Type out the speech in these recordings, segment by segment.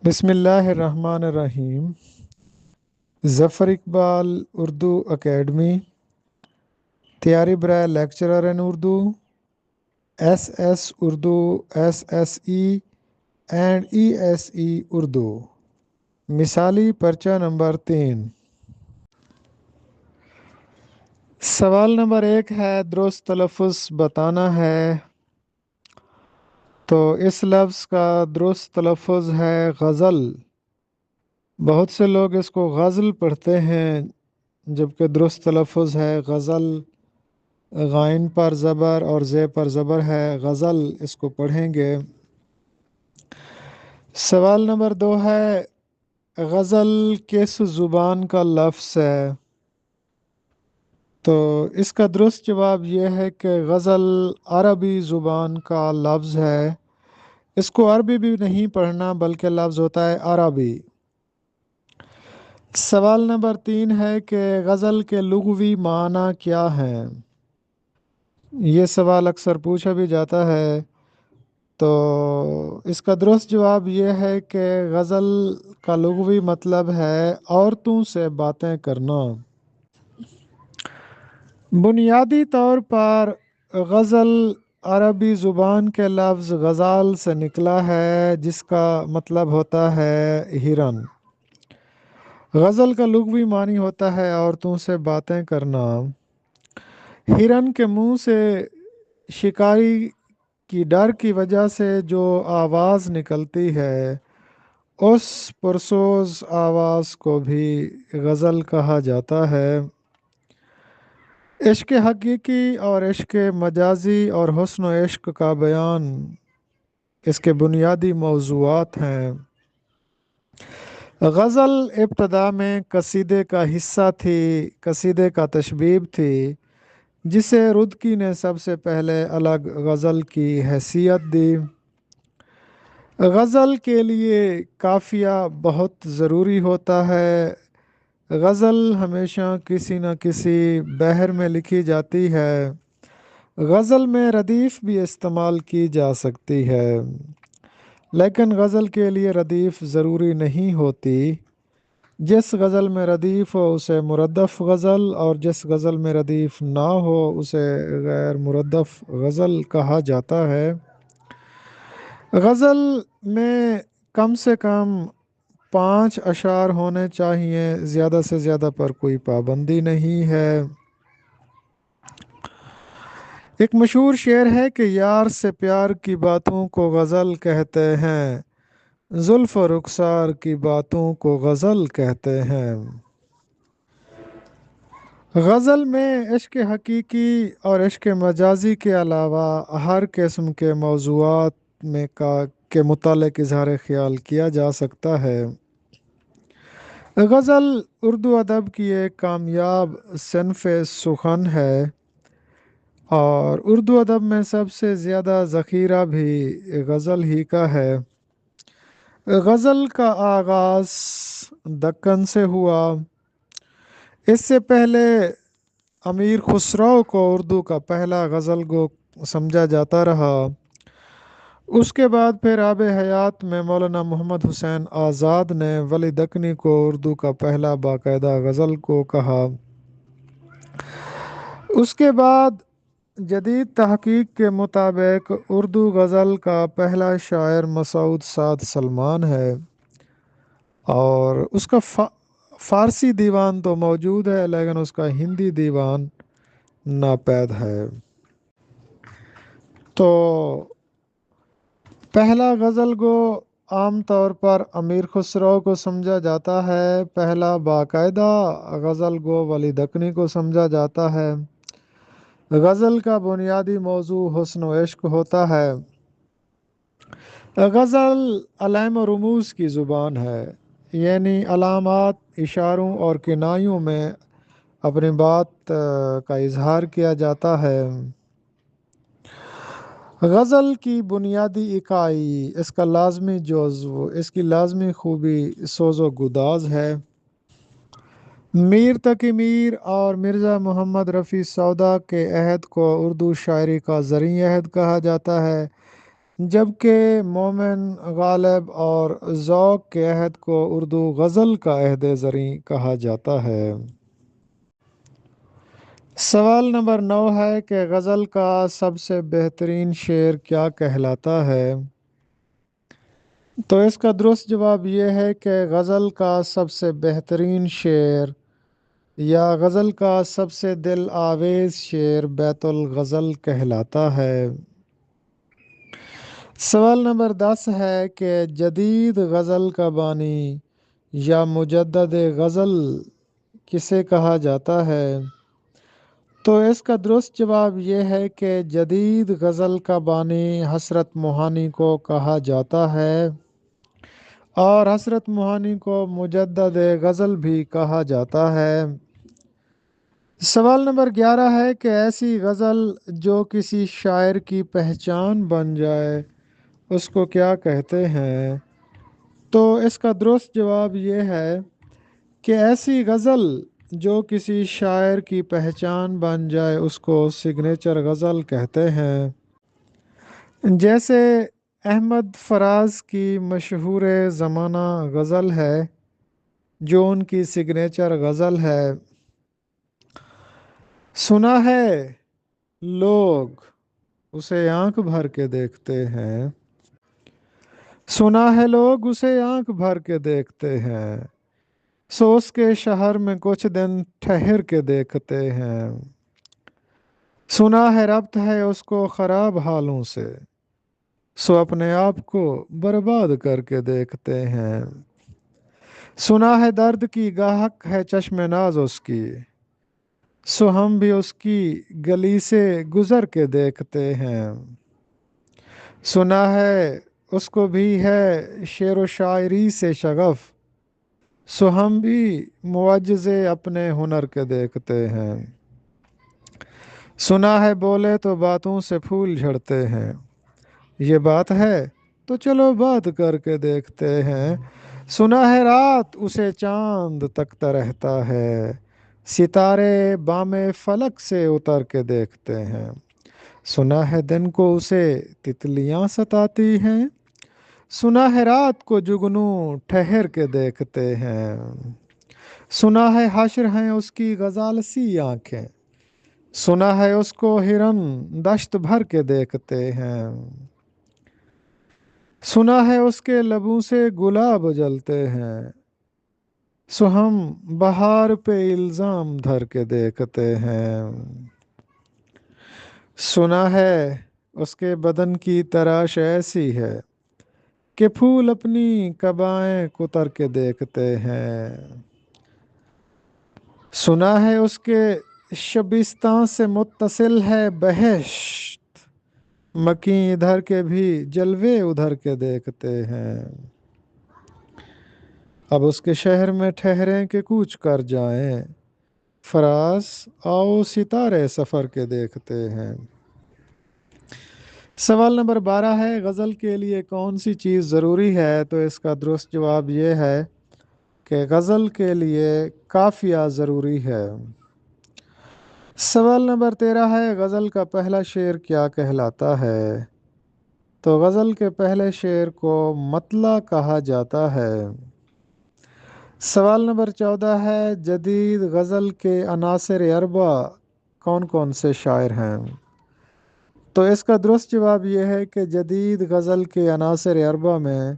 بسم اللہ الرحمن الرحیم۔ ظفر اقبال اردو اکیڈمی، تیاری برائے lecturer in Urdu, S S Urdu, S S E and E S E Urdu. مثالی پرچہ نمبر 3۔ سوال نمبر 1 ہے، درست تلفظ بتانا ہے۔ تو اس لفظ کا درست تلفظ ہے غزل۔ بہت سے لوگ اس کو غزل پڑھتے ہیں، جبکہ درست تلفظ ہے غزل۔ غائن پر زبر اور زے پر زبر ہے، غزل اس کو پڑھیں گے۔ سوال نمبر 2 ہے، غزل کس زبان کا لفظ ہے؟ تو اس کا درست جواب یہ ہے کہ غزل عربی زبان کا لفظ ہے۔ اس کو عربی بھی نہیں پڑھنا، بلکہ لفظ ہوتا ہے عربی۔ سوال نمبر 3 ہے کہ غزل کے لغوی معنی کیا ہیں؟ یہ سوال اکثر پوچھا بھی جاتا ہے۔ تو اس کا درست جواب یہ ہے کہ غزل کا لغوی مطلب ہے عورتوں سے باتیں کرنا۔ بنیادی طور پر غزل عربی زبان کے لفظ غزال سے نکلا ہے، جس کا مطلب ہوتا ہے ہرن۔ غزل کا لغوی معنی ہوتا ہے عورتوں سے باتیں کرنا۔ ہرن کے منہ سے شکاری کی ڈر کی وجہ سے جو آواز نکلتی ہے، اس پرسوز آواز کو بھی غزل کہا جاتا ہے۔ عشق حقیقی اور عشق مجازی اور حسن و عشق کا بیان اس کے بنیادی موضوعات ہیں۔ غزل ابتدا میں قصیدے کا حصہ تھی، قصیدے کا تشبیب تھی، جسے رودکی نے سب سے پہلے الگ غزل کی حیثیت دی۔ غزل کے لیے قافیہ بہت ضروری ہوتا ہے۔ غزل ہمیشہ کسی نہ کسی بحر میں لکھی جاتی ہے۔ غزل میں ردیف بھی استعمال کی جا سکتی ہے، لیکن غزل کے لیے ردیف ضروری نہیں ہوتی۔ جس غزل میں ردیف ہو اسے مردف غزل، اور جس غزل میں ردیف نہ ہو اسے غیر مردف غزل کہا جاتا ہے۔ غزل میں کم سے کم 5 اشعار ہونے چاہیے، زیادہ سے زیادہ پر کوئی پابندی نہیں ہے۔ ایک مشہور شعر ہے کہ یار سے پیار کی باتوں کو غزل کہتے ہیں، زلف و رخسار کی باتوں کو غزل کہتے ہیں۔ غزل میں عشق حقیقی اور عشق مجازی کے علاوہ ہر قسم کے موضوعات کے متعلق اظہار خیال کیا جا سکتا ہے۔ غزل اردو ادب کی ایک کامیاب صنف سخن ہے، اور اردو ادب میں سب سے زیادہ ذخیرہ بھی غزل ہی کا ہے۔ غزل کا آغاز دکن سے ہوا۔ اس سے پہلے امیر خسرو کو اردو کا پہلا غزل گو سمجھا جاتا رہا۔ اس کے بعد پھر آب حیات میں مولانا محمد حسین آزاد نے ولی دکنی کو اردو کا پہلا باقاعدہ غزل کو کہا۔ اس کے بعد جدید تحقیق کے مطابق اردو غزل کا پہلا شاعر مسعود سعد سلمان ہے، اور اس کا فارسی دیوان تو موجود ہے، لیکن اس کا ہندی دیوان ناپید ہے۔ تو پہلا غزل گو عام طور پر امیر خسرو کو سمجھا جاتا ہے، پہلا باقاعدہ غزل گو ولی دکنی کو سمجھا جاتا ہے۔ غزل کا بنیادی موضوع حسن و عشق ہوتا ہے۔ غزل علائم و رموز کی زبان ہے، یعنی علامات، اشاروں اور کنایوں میں اپنی بات کا اظہار کیا جاتا ہے۔ غزل کی بنیادی اکائی، اس کا لازمی جزو، اس کی لازمی خوبی سوز و گداز ہے۔ میر تقی میر اور مرزا محمد رفیع سودا کے عہد کو اردو شاعری کا زریں عہد کہا جاتا ہے۔ جبکہ مومن، غالب اور ذوق کے عہد کو اردو غزل کا عہد زریں کہا جاتا ہے۔ سوال نمبر 9 ہے کہ غزل کا سب سے بہترین شعر کیا کہلاتا ہے؟ تو اس کا درست جواب یہ ہے کہ غزل کا سب سے بہترین شعر یا غزل کا سب سے دل آویز شعر بیت الغزل کہلاتا ہے۔ سوال نمبر 10 ہے کہ جدید غزل کا بانی یا مجدد غزل کسے کہا جاتا ہے؟ تو اس کا درست جواب یہ ہے کہ جدید غزل کا بانی حسرت موہانی کو کہا جاتا ہے، اور حسرت موہانی کو مجدد غزل بھی کہا جاتا ہے۔ سوال نمبر 11 ہے کہ ایسی غزل جو کسی شاعر کی پہچان بن جائے اس کو کیا کہتے ہیں؟ تو اس کا درست جواب یہ ہے کہ ایسی غزل جو کسی شاعر کی پہچان بن جائے اس کو سگنیچر غزل کہتے ہیں۔ جیسے احمد فراز کی مشہور زمانہ غزل ہے جو ان کی سگنیچر غزل ہے، سنا ہے لوگ اسے آنکھ بھر کے دیکھتے ہیں، سنا ہے لوگ اسے آنکھ بھر کے دیکھتے ہیں، سو اس کے شہر میں کچھ دن ٹھہر کے دیکھتے ہیں، سنا ہے ربط ہے اس کو خراب حالوں سے، سو اپنے آپ کو برباد کر کے دیکھتے ہیں، سنا ہے درد کی گاہک ہے چشم ناز اس کی، سو ہم بھی اس کی گلی سے گزر کے دیکھتے ہیں، سنا ہے اس کو بھی ہے شعر و شاعری سے شغف، سو ہم بھی معجزے اپنے ہنر کے دیکھتے ہیں، سنا ہے بولے تو باتوں سے پھول جھڑتے ہیں، یہ بات ہے تو چلو بات کر کے دیکھتے ہیں، سنا ہے رات اسے چاند تکتا رہتا ہے، ستارے بام فلک سے اتر کے دیکھتے ہیں، سنا ہے دن کو اسے تتلیاں ستاتی ہیں، سنا ہے رات کو جگنو ٹھہر کے دیکھتے ہیں، سنا ہے حشر ہیں اس کی غزال سی آنکھیں، سنا ہے اس کو ہرن دشت بھر کے دیکھتے ہیں، سنا ہے اس کے لبوں سے گلاب جلتے ہیں، سو ہم بہار پہ الزام دھر کے دیکھتے ہیں، سنا ہے اس کے بدن کی تراش ایسی ہے کہ پھول اپنی قبائیں کتر کے دیکھتے ہیں، سنا ہے اس کے شبستان سے متصل ہے بہشت، مکیں ادھر کے بھی جلوے ادھر کے دیکھتے ہیں، اب اس کے شہر میں ٹھہریں کہ کوچ کر جائیں، فراز آؤ ستارے سفر کے دیکھتے ہیں۔ سوال نمبر 12 ہے غزل کے لیے کون سی چیز ضروری ہے؟ تو اس کا درست جواب یہ ہے کہ غزل کے لیے قافیہ ضروری ہے۔ سوال نمبر 13 ہے غزل کا پہلا شعر کیا کہلاتا ہے؟ تو غزل کے پہلے شعر کو مطلع کہا جاتا ہے۔ سوال نمبر 14 ہے جدید غزل کے عناصر اربع کون کون سے شاعر ہیں؟ تو اس کا درست جواب یہ ہے کہ جدید غزل کے عناصر اربع میں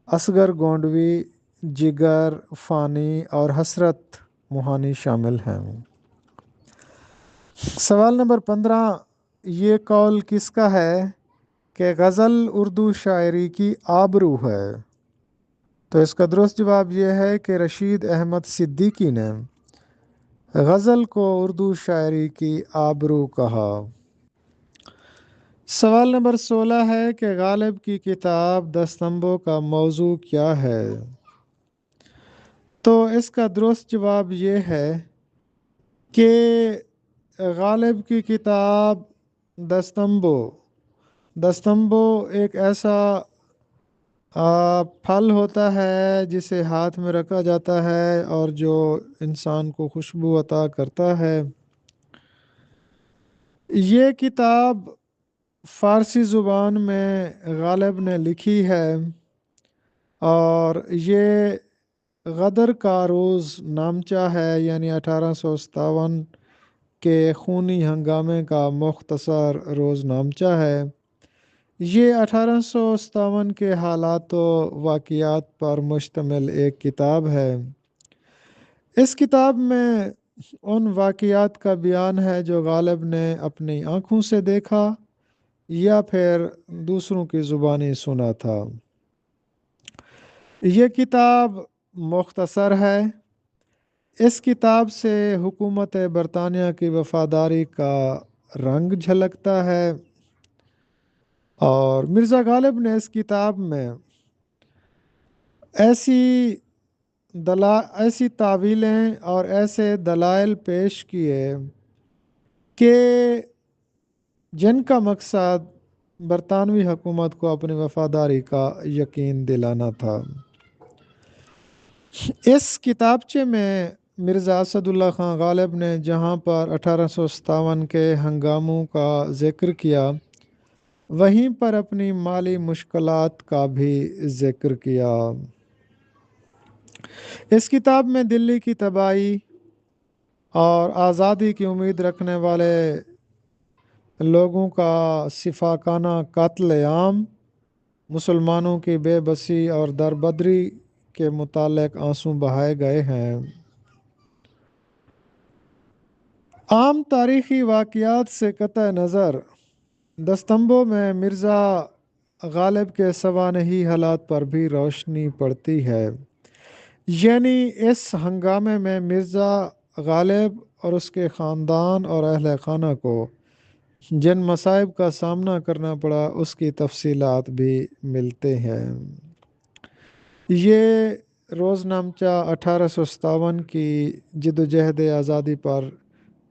اصغر گونڈوی، جگر فانی اور حسرت موہانی شامل ہیں۔ سوال نمبر 15 یہ قول کس کا ہے کہ غزل اردو شاعری کی آبرو ہے؟ تو اس کا درست جواب یہ ہے کہ رشید احمد صدیقی نے غزل کو اردو شاعری کی آبرو کہا۔ سوال نمبر 16 ہے کہ غالب کی کتاب دستمبو کا موضوع کیا ہے؟ تو اس کا درست جواب یہ ہے کہ غالب کی کتاب دستمبو دستمبو ایک ایسا پھل ہوتا ہے جسے ہاتھ میں رکھا جاتا ہے اور جو انسان کو خوشبو عطا کرتا ہے۔ یہ کتاب فارسی زبان میں غالب نے لکھی ہے، اور یہ غدر کا روز نامچہ ہے، یعنی 1857 کے خونی ہنگامے کا مختصر روز نامچہ ہے۔ یہ 1857 کے حالات و واقعات پر مشتمل ایک کتاب ہے۔ اس کتاب میں ان واقعات کا بیان ہے جو غالب نے اپنی آنکھوں سے دیکھا یا پھر دوسروں کی زبانی سنا تھا۔ یہ کتاب مختصر ہے۔ اس کتاب سے حکومت برطانیہ کی وفاداری کا رنگ جھلکتا ہے، اور مرزا غالب نے اس کتاب میں ایسی تعویلیں اور ایسے دلائل پیش کیے کہ جن کا مقصد برطانوی حکومت کو اپنی وفاداری کا یقین دلانا تھا۔ اس کتابچے میں مرزا اسد اللہ خان غالب نے جہاں پر 1857 کے ہنگاموں کا ذکر کیا، وہیں پر اپنی مالی مشکلات کا بھی ذکر کیا۔ اس کتاب میں دلی کی تباہی اور آزادی کی امید رکھنے والے لوگوں کا شفاقانہ قتل عام، مسلمانوں کی بے بسی اور دربدری کے متعلق آنسو بہائے گئے ہیں۔ عام تاریخی واقعات سے قطع نظر دستمبوں میں مرزا غالب کے سوانحی حالات پر بھی روشنی پڑتی ہے، یعنی اس ہنگامے میں مرزا غالب اور اس کے خاندان اور اہل خانہ کو جن مصائب کا سامنا کرنا پڑا اس کی تفصیلات بھی ملتے ہیں۔ یہ روزنامچہ 1857 کی جدوجہد آزادی پر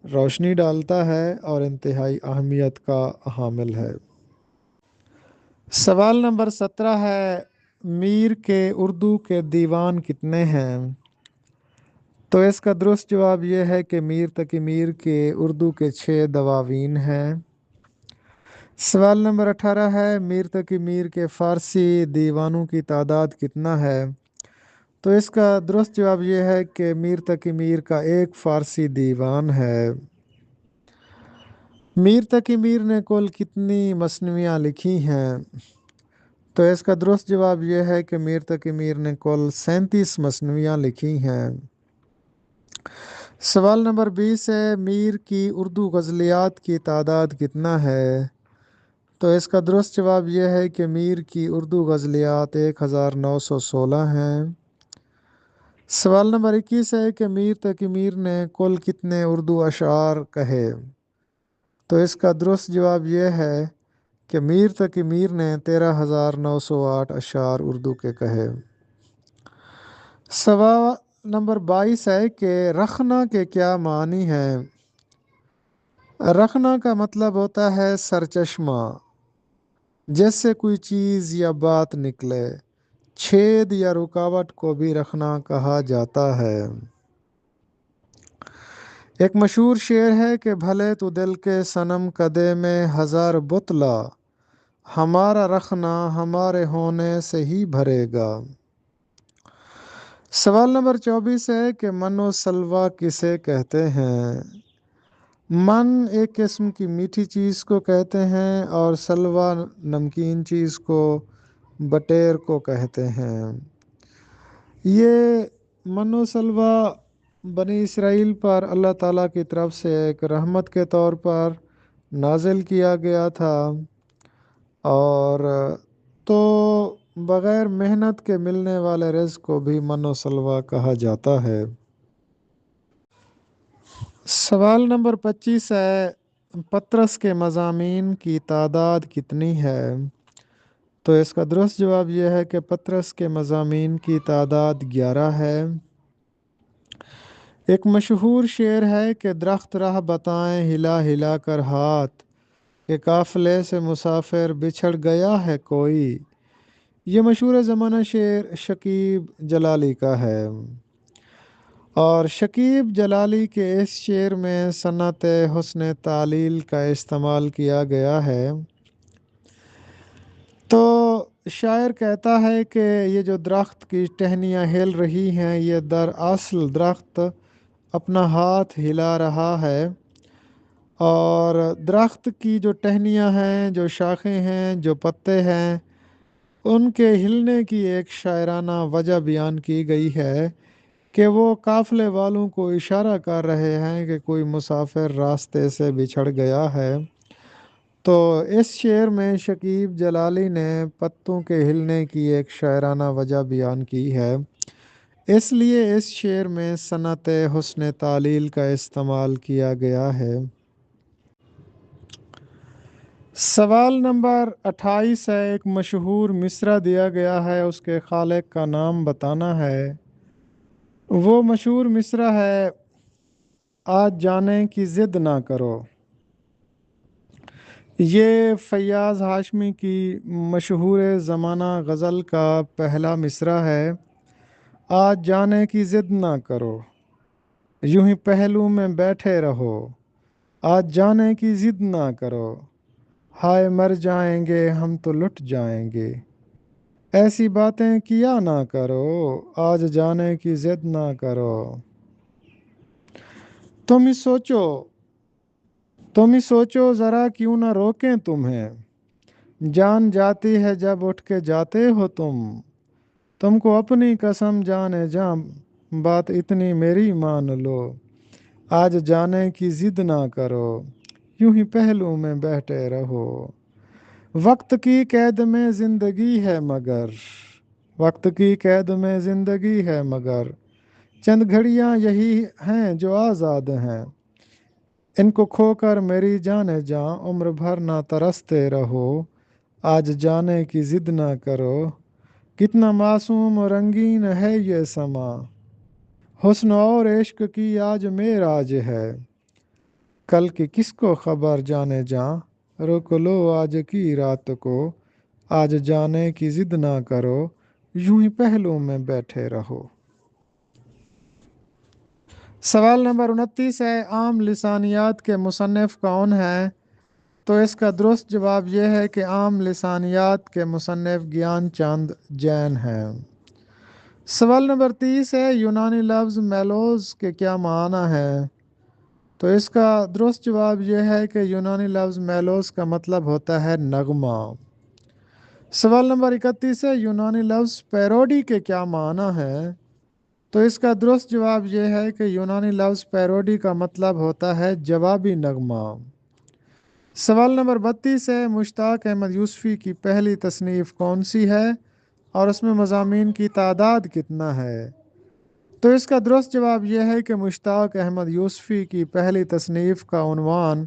روشنی ڈالتا ہے اور انتہائی اہمیت کا حامل ہے۔ سوال نمبر 17 ہے، میر کے اردو کے دیوان کتنے ہیں؟ تو اس کا درست جواب یہ ہے کہ میر تقی میر کے اردو کے 6 دواوین ہیں۔ سوال نمبر 18 ہے، میر تقی میر کے فارسی دیوانوں کی تعداد کتنا ہے؟ تو اس کا درست جواب یہ ہے کہ میر تقی میر کا ایک فارسی دیوان ہے۔ میر تقی میر نے کل کتنی مثنویاں لکھی ہیں؟ تو اس کا درست جواب یہ ہے کہ میر تقی میر نے کل 37 مثنویاں لکھی ہیں۔ سوال نمبر 20 ہے، میر کی اردو غزلیات کی تعداد کتنا ہے؟ تو اس کا درست جواب یہ ہے کہ میر کی اردو غزلیات 1916 ہیں۔ سوال نمبر 21 ہے کہ میر تقی میر نے کل کتنے اردو اشعار کہے؟ تو اس کا درست جواب یہ ہے کہ میر تقی میر نے 13,908 اشعار اردو کے کہے۔ سوال نمبر 22 ہے کہ رخنہ کے کیا معنی ہیں؟ رخنہ کا مطلب ہوتا ہے سرچشمہ، جس سے کوئی چیز یا بات نکلے۔ چھید یا رکاوٹ کو بھی رخنہ کہا جاتا ہے۔ ایک مشہور شعر ہے کہ بھلے تو دل کے صنم کدے میں ہزار بت لا، ہمارا رخنہ ہمارے ہونے سے ہی بھرے گا۔ سوال نمبر 24 ہے کہ من و سلوہ کسے کہتے ہیں؟ من ایک قسم کی میٹھی چیز کو کہتے ہیں، اور سلوہ نمکین چیز کو، بٹیر کو کہتے ہیں۔ یہ من و سلوہ بنی اسرائیل پر اللہ تعالیٰ کی طرف سے ایک رحمت کے طور پر نازل کیا گیا تھا، اور تو بغیر محنت کے ملنے والے رزق کو بھی من و سلوہ کہا جاتا ہے۔ سوال نمبر 25 ہے، پطرس کے مضامین کی تعداد کتنی ہے؟ تو اس کا درست جواب یہ ہے کہ پطرس کے مضامین کی تعداد 11 ہے۔ ایک مشہور شعر ہے کہ درخت راہ بتائیں ہلا ہلا کر ہاتھ، کہ قافلے سے مسافر بچھڑ گیا ہے کوئی۔ یہ مشہور زمانہ شعر شکیب جلالی کا ہے، اور شکیب جلالی کے اس شعر میں صنعت حسن تعلیل کا استعمال کیا گیا ہے۔ تو شاعر کہتا ہے کہ یہ جو درخت کی ٹہنیاں ہل رہی ہیں، یہ دراصل درخت اپنا ہاتھ ہلا رہا ہے، اور درخت کی جو ٹہنیاں ہیں، جو شاخیں ہیں، جو پتے ہیں، ان کے ہلنے کی ایک شاعرانہ وجہ بیان کی گئی ہے کہ وہ قافلے والوں کو اشارہ کر رہے ہیں کہ کوئی مسافر راستے سے بچھڑ گیا ہے۔ تو اس شعر میں شکیب جلالی نے پتوں کے ہلنے کی ایک شاعرانہ وجہ بیان کی ہے، اس لیے اس شعر میں صنعت حسن تعلیل کا استعمال کیا گیا ہے۔ سوال نمبر 28 ہے، ایک مشہور مصرع دیا گیا ہے، اس کے خالق کا نام بتانا ہے۔ وہ مشہور مصرع ہے، آج جانے کی ضد نہ کرو۔ یہ فیاض ہاشمی کی مشہور زمانہ غزل کا پہلا مصرع ہے۔ آج جانے کی ضد نہ کرو، یوں ہی پہلو میں بیٹھے رہو۔ آج جانے کی ضد نہ کرو، ہائے مر جائیں گے ہم تو لٹ جائیں گے۔ ایسی باتیں کیا نہ کرو، آج جانے کی ضد نہ کرو۔ تم ہی سوچو ذرا، کیوں نہ روکیں تمہیں۔ جان جاتی ہے جب اٹھ کے جاتے ہو تم کو اپنی قسم جانے جاں، بات اتنی میری مان لو۔ آج جانے کی ضد نہ کرو، یوں ہی پہلو میں بیٹھے رہو۔ وقت کی قید میں زندگی ہے مگر، وقت کی قید میں زندگی ہے مگر، چند گھڑیاں یہی ہیں جو آزاد ہیں۔ ان کو کھو کر میری جانے جاں، عمر بھر نہ ترستے رہو۔ آج جانے کی ضد نہ کرو، کتنا معصوم و رنگین ہے یہ سما۔ حسن اور عشق کی آج معراج ہے، کل کی کس کو خبر جانے جاں۔ روک لو آج کی رات کو، آج جانے کی ضد نہ کرو، یوں ہی پہلو میں بیٹھے رہو۔ سوال نمبر 29 ہے، عام لسانیات کے مصنف کون ہیں؟ تو اس کا درست جواب یہ ہے کہ عام لسانیات کے مصنف گیان چند جین ہیں۔ سوال نمبر 30 ہے، یونانی لفظ میلوز کے کیا معنی ہے؟ تو اس کا درست جواب یہ ہے کہ یونانی لفظ میلوز کا مطلب ہوتا ہے نغمہ۔ سوال نمبر 31 ہے، یونانی لفظ پیروڈی کے کیا معنی ہے؟ تو اس کا درست جواب یہ ہے کہ یونانی لفظ پیروڈی کا مطلب ہوتا ہے جوابی نغمہ۔ سوال نمبر 32 ہے، مشتاق احمد یوسفی کی پہلی تصنیف کون سی ہے اور اس میں مضامین کی تعداد کتنا ہے؟ تو اس کا درست جواب یہ ہے کہ مشتاق احمد یوسفی کی پہلی تصنیف کا عنوان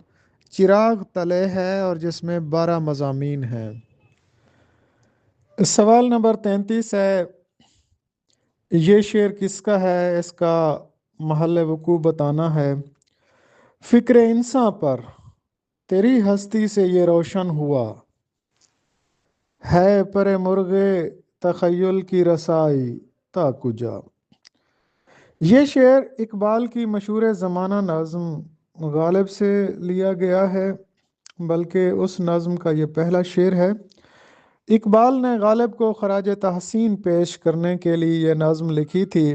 چراغ تلے ہے اور جس میں 12 مضامین ہیں۔ سوال نمبر 33 ہے، یہ شعر کس کا ہے؟ اس کا محل وقوع بتانا ہے۔ فکر انساں پر تیری ہستی سے یہ روشن ہوا، ہے پر مرغے تخیل کی رسائی تا کجا۔ یہ شعر اقبال کی مشہور زمانہ نظم غالب سے لیا گیا ہے، بلکہ اس نظم کا یہ پہلا شعر ہے۔ اقبال نے غالب کو خراج تحسین پیش کرنے کے لیے یہ نظم لکھی تھی،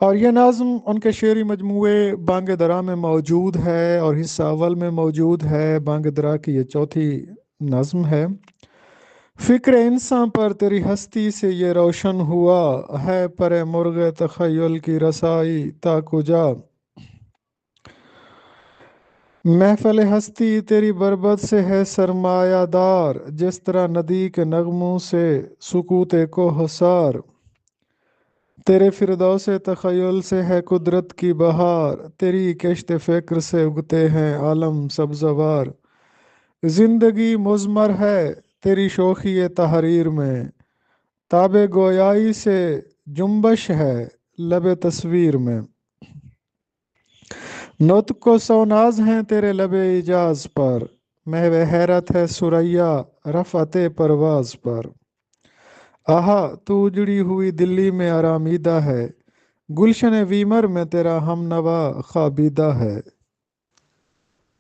اور یہ نظم ان کے شعری مجموعے بانگ درا میں موجود ہے اور حصہ اول میں موجود ہے۔ بانگ درا کی یہ چوتھی نظم ہے۔ فکر انساں پر تیری ہستی سے یہ روشن ہوا، ہے پر مرغ تخیل کی رسائی تا کجا۔ محفل ہستی تیری بربد سے ہے سرمایہ دار، جس طرح ندی کے نغموں سے سکوت کو حسار۔ تیرے فردوس تخیل سے ہے قدرت کی بہار، تیری کشت فکر سے اگتے ہیں عالم سبزوار۔ زندگی مضمر ہے تیری شوخی تحریر میں، تاب گویائی سے جنبش ہے لب تصویر میں۔ نطق و سوناز ہیں تیرے لب ایجاز پر، محو حیرت ہے ثریا رفعت پرواز پر۔ آہا تو اجڑی ہوئی دلی میں آرامیدہ ہے، گلشن ویمر میں تیرا ہم نوا خوابیدہ ہے۔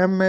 MA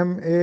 MA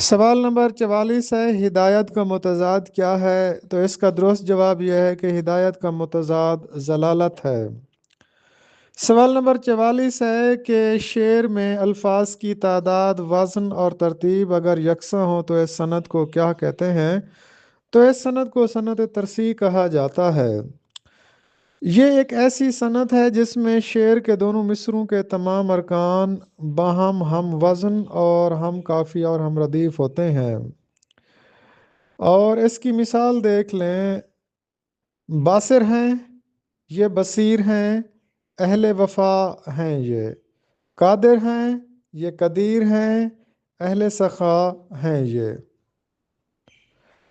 سوال نمبر 44 ہے، ہدایت کا متضاد کیا ہے؟ تو اس کا درست جواب یہ ہے کہ ہدایت کا متضاد ضلالت ہے۔ سوال نمبر 44 ہے کہ شعر میں الفاظ کی تعداد، وزن اور ترتیب اگر یکساں ہو تو اس صنعت کو کیا کہتے ہیں؟ تو اس صنعت کو صنعت ترسیع کہا جاتا ہے۔ یہ ایک ایسی صنعت ہے جس میں شعر کے دونوں مصروں کے تمام ارکان باہم ہم وزن اور ہم قافیہ اور ہم ردیف ہوتے ہیں۔ اور اس کی مثال دیکھ لیں، باصر ہیں، یہ بصیر ہیں، اہل وفا ہیں، یہ قادر ہیں، یہ قدیر ہیں، اہل سخا ہیں، یہ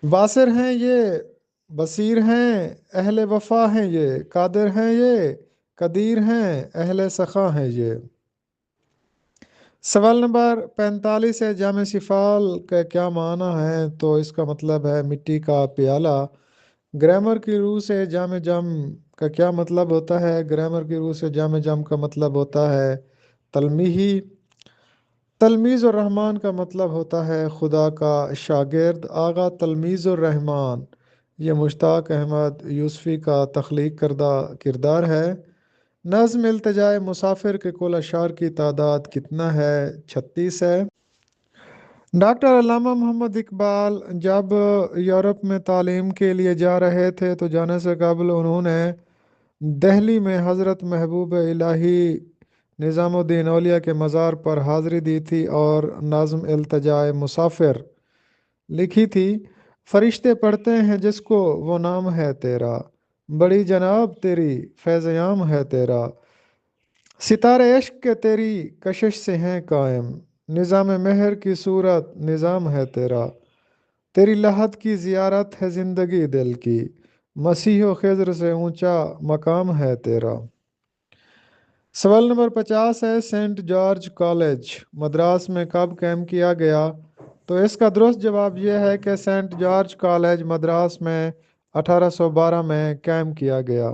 باصر ہیں، یہ بصیر ہیں، اہل وفا ہیں، یہ قادر ہیں، یہ قدیر ہیں، اہل سخا ہیں، یہ۔ سوال نمبر 45 ہے، جام سفال کا کیا معنی ہے؟ تو اس کا مطلب ہے مٹی کا پیالہ۔ گرامر کی روح سے جام جم کا کیا مطلب ہوتا ہے؟ گرامر کی روح سے جام جم کا مطلب ہوتا ہے تلمیحی۔ تلمیذ الرحمن کا مطلب ہوتا ہے خدا کا شاگرد۔ آغا تلمیذ الرحمن یہ مشتاق احمد یوسفی کا تخلیق کردہ کردار ہے۔ نظم التجائے مسافر کے کل اشعار کی تعداد کتنا ہے؟ 36 ہے۔ ڈاکٹر علامہ محمد اقبال جب یورپ میں تعلیم کے لیے جا رہے تھے تو جانے سے قبل انہوں نے دہلی میں حضرت محبوب الہی نظام الدین اولیاء کے مزار پر حاضری دی تھی اور نظم التجائے مسافر لکھی تھی۔ فرشتے پڑھتے ہیں جس کو وہ نام ہے تیرا، بڑی جناب تیری فیض عام ہے تیرا، ستارے عشق کے تیری کشش سے ہیں قائم، نظام مہر کی صورت نظام ہے تیرا، تیری لحد کی زیارت ہے زندگی دل کی، مسیح و خضر سے اونچا مقام ہے تیرا۔ سوال نمبر 50 ہے، سینٹ جارج کالج مدراس میں کب قائم کیا گیا؟ تو اس کا درست جواب یہ ہے کہ سینٹ جارج کالج مدراس میں 1812 میں قائم کیا گیا۔